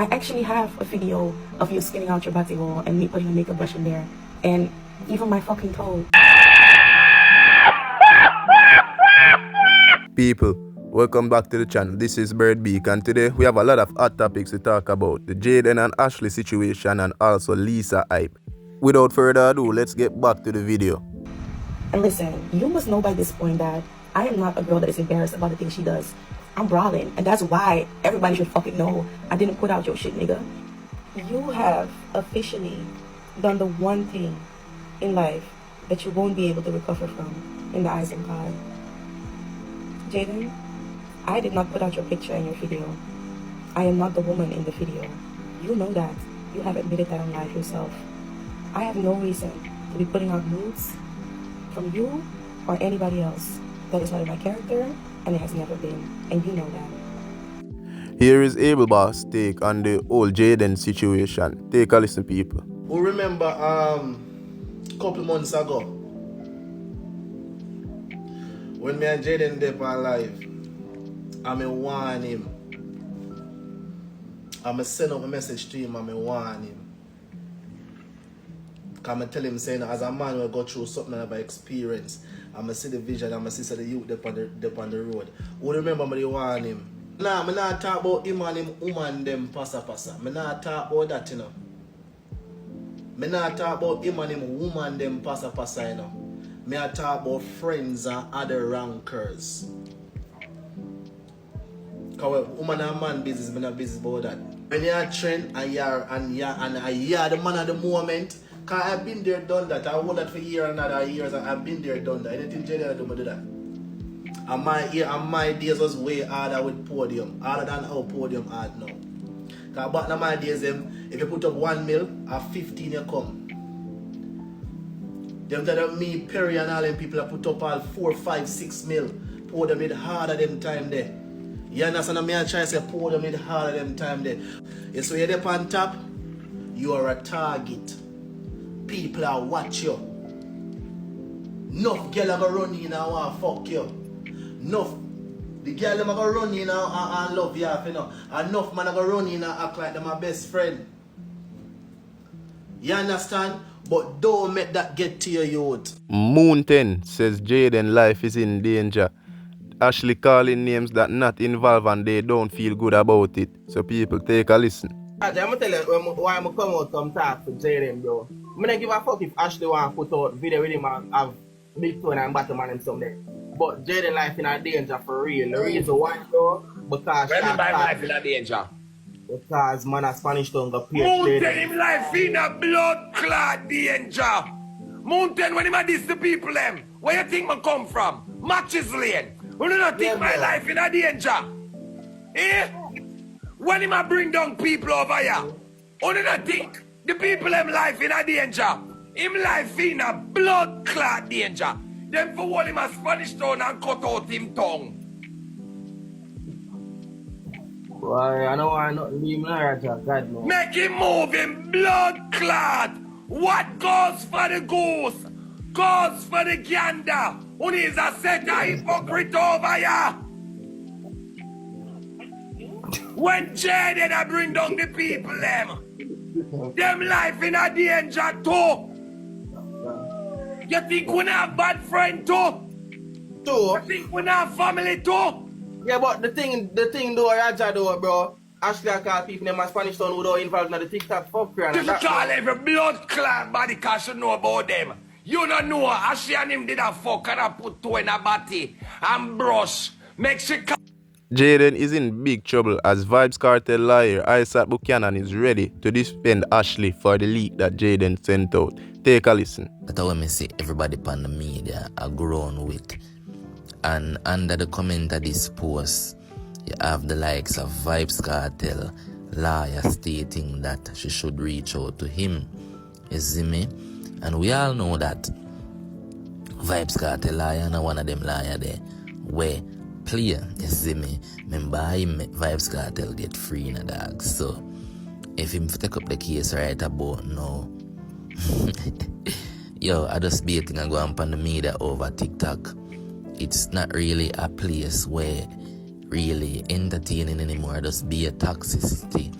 I actually have a video of you skinning out your body wall and me putting a makeup brush in there. And even my fucking toe. People, welcome back to the channel. This is Bird Beak, and today we have a lot of hot topics to talk about. The Jayden and Ashley situation and also Lisa hype. Without further ado, let's get back to the video. And listen, you must know by this point that I am not a girl that is embarrassed about the things she does. I'm brawling, and that's why everybody should fucking know I didn't put out your shit, nigga. You have officially done the one thing in life that you won't be able to recover from in the eyes of God. Jayden, I did not put out your picture in your video. I am not the woman in the video. You know that. You have admitted that on live yourself. I have no reason to be putting out nudes from you or anybody else. That is not in my character, and it has never been, and you know that. Here is Able Boss' take on the whole Jayden situation. Take a listen, people. We remember couple months ago when me and Jayden did live, I warn him. I send out a message to him, I warn him. Because I tell him saying as a man will go through something I have experience. I see the vision, I see the youth up on the road. Who remember me warn him? Nah, I not talk about him and him woman them passa. I not talk about that, you know. I not talk about him and him woman them passa, you know. I talk about friends and other rankers. Because woman and man business, I'm not busy about that. When you're a trend and you're the man at the moment, because I've been there, done that. I hold that for years and other years, and I've been there, done that. Anything Jayden do that. And my days was way harder with podium, harder than our podium hard now. Because back in my days, if you put up 1 mil, at 15 you come. Them tell me, Perry and all them people that put up all 4, 5, 6 mil. Podium it harder them time there. You understand me? I try to say podium it harder them time there. You so you're up on top, you are a target. People are watch you. Enough girl are gonna run in and want to fuck you. Enough the girl are gonna run in and love you, you know. Enough man are gonna run in and act like they're my best friend. You understand? But don't make that get to your youth. Moon 10 says Jayden life is in danger. Ashley calling names that not involved and they don't feel good about it. So people, take a listen. I'm gonna tell you why I'm come out come talk to Jayden, bro. I'm gonna give a fuck if Ashley want to put out video with him and have Big Tone and Batman and someday. But Jayden life in a danger for real. The reason why, bro, because when my life in a danger? Because man a Spanish tongue got pierced. Mountain him life in a blood clot danger. Mountain when him a diss the people them. Where you think me come from? Matches Lane. You do not think my life in a danger? Eh? When him a bring down people over here, you do not think the people them life in a danger? Him life in a blood clot danger. Them for what him a Spanish town and cut out him tongue. Why I don't want nothing leave me right here, God no. Make him move him blood clot. What goes for the goose goes for the gander. Who is a set of hypocrite over here? When Jayden a bring down the people them life in a danger too. You think we not have bad friend too? You think we not have family too? Yeah, but the thing do Raja do, bro. Ashley I call people in my Spanish town who don't involved in the TikTok fuck crap. You call every blood clot body cause you know about them. You don't know Ashley and him did a fuck and I put two in a body and brush. Make she Jayden is in big trouble as Vybz KARTEL liar Isaac Buchanan is ready to defend Ashley for the leak that Jayden sent out. Take a listen. That's what I see everybody on the media are grown with. And under the comment of this post, you have the likes of Vybz KARTEL lawyer stating that she should reach out to him. You see me? And we all know that Vybz KARTEL lawyer and one of them lawyer there where clear, you see me? Remember him Vybz KARTEL get free in a dog. So if him take up the case right about now, yo, I just be and go on the media over TikTok. It's not really a place where really entertaining anymore. Just be a toxicity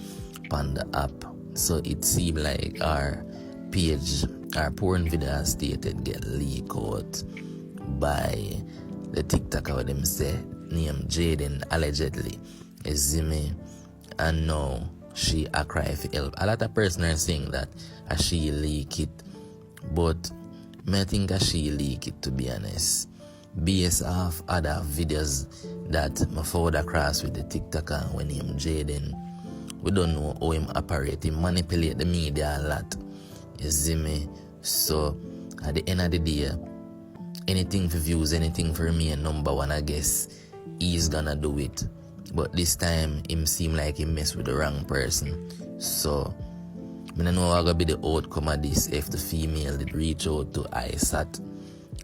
on the app. So it seemed like our page, our porn video stated get leaked out by the TikToker what them say named Jayden allegedly. You see me? And now she a cry for help. A lot of person are saying that she leak it, but I think she leak it, to be honest. Based off other videos that I forward across with the TikToker when him Jayden. We don't know how him operate. He manipulate the media a lot. You see me? So at the end of the day, anything for views, anything for me and number one, I guess he's gonna do it. But this time him seem like he mess with the wrong person. So I don't know what gonna be the outcome of this if the female did reach out to ISAT.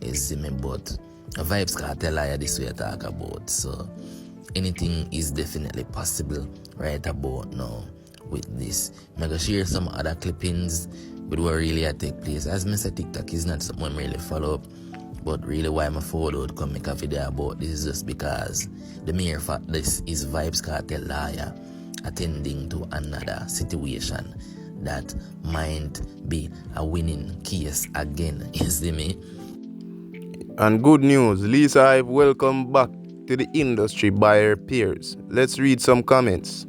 You see me? But Vybz KARTEL this way I talk about. So anything is definitely possible right about now with this. I'm gonna share some other clippings with what really take place. As I said, TikTok is not something I really follow up, but really why I'm forward come make a video about this is just because the mere fact this is Vybz KARTEL lawyer attending to another situation that might be a winning case again. You see me? And good news, Lisa Hype welcome back to the industry by her peers. Let's read some comments.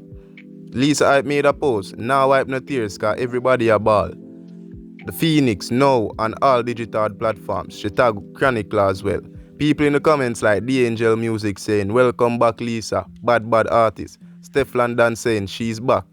Lisa Hype made a post, now wipe no tears cause everybody a ball. The Phoenix now on all digital platforms. She tag Chronicle as well. People in the comments like D-Angel Music saying welcome back Lisa, bad artist. Steph London saying she's back.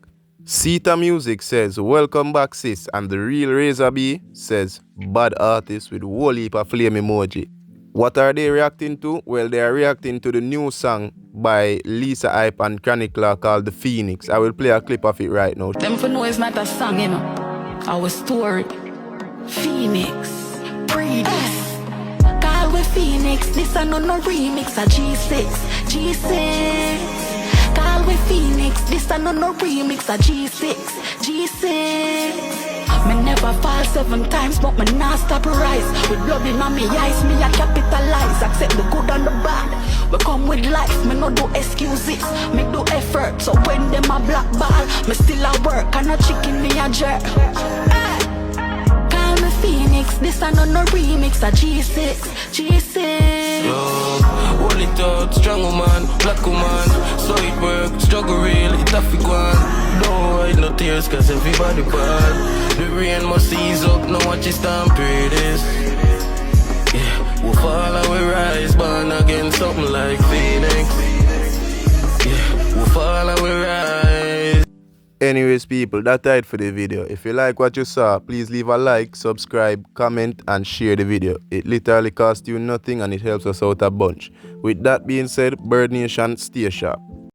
Sita Music says welcome back sis, and the real Razor B says bad artist with whole heap of flame emoji. What are they reacting to? Well, they are reacting to the new song by Lisa Hype and Chronicle called The Phoenix. I will play a clip of it right now. Them for know it's not a song, you know. Our story. Phoenix. Breed this. Call with Phoenix. This a no remix. A G6. G6. Call with Phoenix. This a no remix. A G6. G6. Me never fall 7 times, but me not stop rise. With blood in my eyes, me a capitalize. Accept the good and the bad. We come with life, me no do excuses. Me do effort, so when them a black ball, me still a work and a chicken me a jerk. Call me Phoenix, this a no remix. A G6, G6. Hold it out, strong woman, black woman. So it work, struggle real, it have to go on. Don't hide no tears, cause everybody bad. The rain must ease up, now watch it stampede is. Yeah, we'll fall and we rise, born again, something like Phoenix. Yeah, we'll fall and we rise. Anyways people, that's it for the video. If you like what you saw, please leave a like, subscribe, comment and share the video. It literally costs you nothing and it helps us out a bunch. With that being said, Bird Nation, stay sharp.